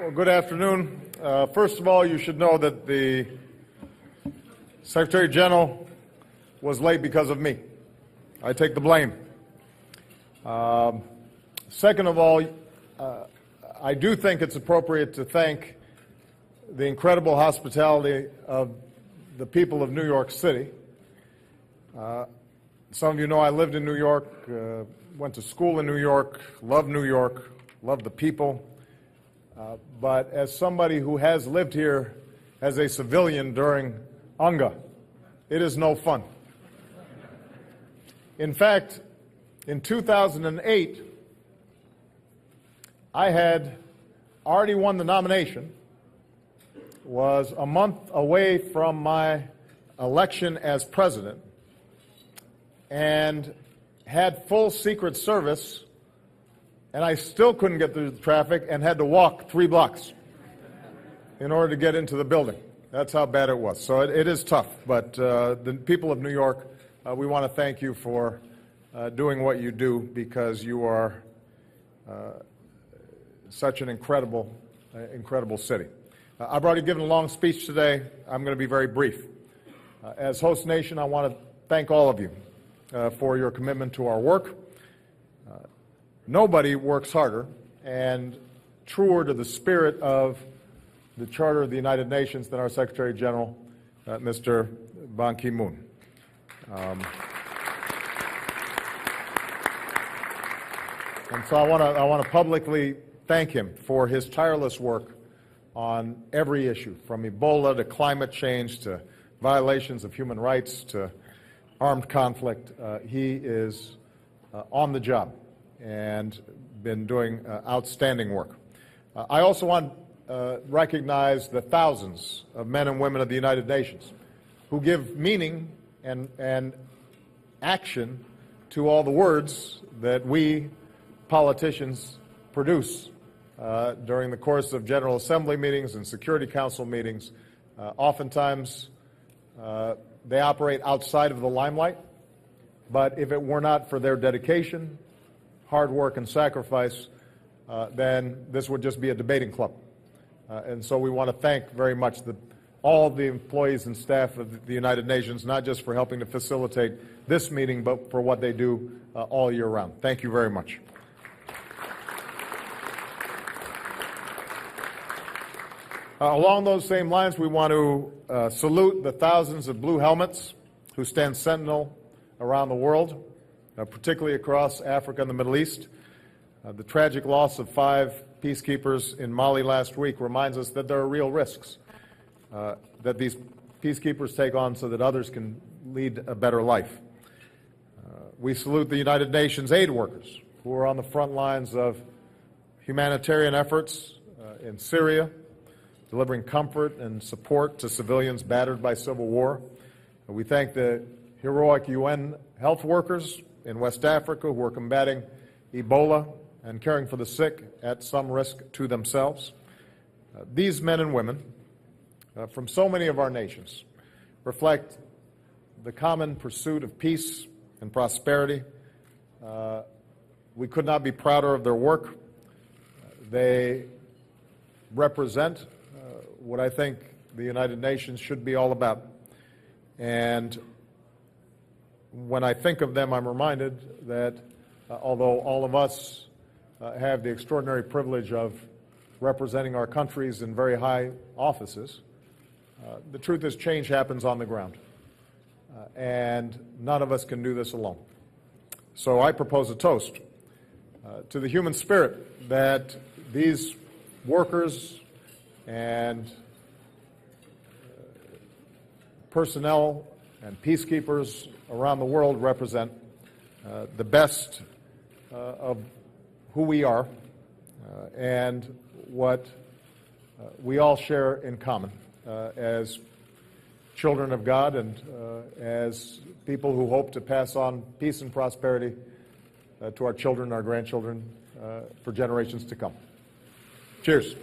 Well, good afternoon. First of all, you should know that the Secretary General was late because of me. I take the blame. Second of all, I do think it's appropriate to thank the incredible hospitality of the people of New York City. Some of you know I lived in New York, went to school in New York, love the people. But as somebody who has lived here as a civilian during UNGA, it is no fun. In fact, in 2008, I had already won the nomination, was a month away from my election as president, and had full Secret Service, and I still couldn't get through the traffic and had to walk 3 blocks in order to get into the building. That's how bad it was. So it is tough, but the people of New York, we want to thank you for doing what you do, because you are such an incredible city. I've already given a long speech today. I'm going to be very brief. As host nation, I want to thank all of you for your commitment to our work. Nobody works harder and truer to the spirit of the Charter of the United Nations than our Secretary General, Mr. Ban Ki-moon. And so I want to publicly thank him for his tireless work on every issue, from Ebola to climate change to violations of human rights to armed conflict. He is on the job and been doing outstanding work. I also want to recognize the thousands of men and women of the United Nations who give meaning and action to all the words that we politicians produce during the course of General Assembly meetings and Security Council meetings. Oftentimes, they operate outside of the limelight, but if it were not for their dedication, hard work, and sacrifice, then this would just be a debating club. And so we want to thank very much all the employees and staff of the United Nations, not just for helping to facilitate this meeting, but for what they do all year round. Thank you very much. Along those same lines, we want to salute the thousands of blue helmets who stand sentinel around the world, particularly across Africa and the Middle East. The tragic loss of 5 peacekeepers in Mali last week reminds us that there are real risks that these peacekeepers take on so that others can lead a better life. We salute the United Nations aid workers who are on the front lines of humanitarian efforts in Syria, delivering comfort and support to civilians battered by civil war. We thank the heroic UN health workers in West Africa who are combating Ebola and caring for the sick at some risk to themselves. These men and women from so many of our nations reflect the common pursuit of peace and prosperity. We could not be prouder of their work. They represent what I think the United Nations should be all about. And when I think of them, I'm reminded that although all of us have the extraordinary privilege of representing our countries in very high offices, the truth is change happens on the ground. And none of us can do this alone. So I propose a toast to the human spirit that these workers and personnel and peacekeepers around the world represent, the best of who we are and what we all share in common as children of God and as people who hope to pass on peace and prosperity to our children, our grandchildren, for generations to come. Cheers.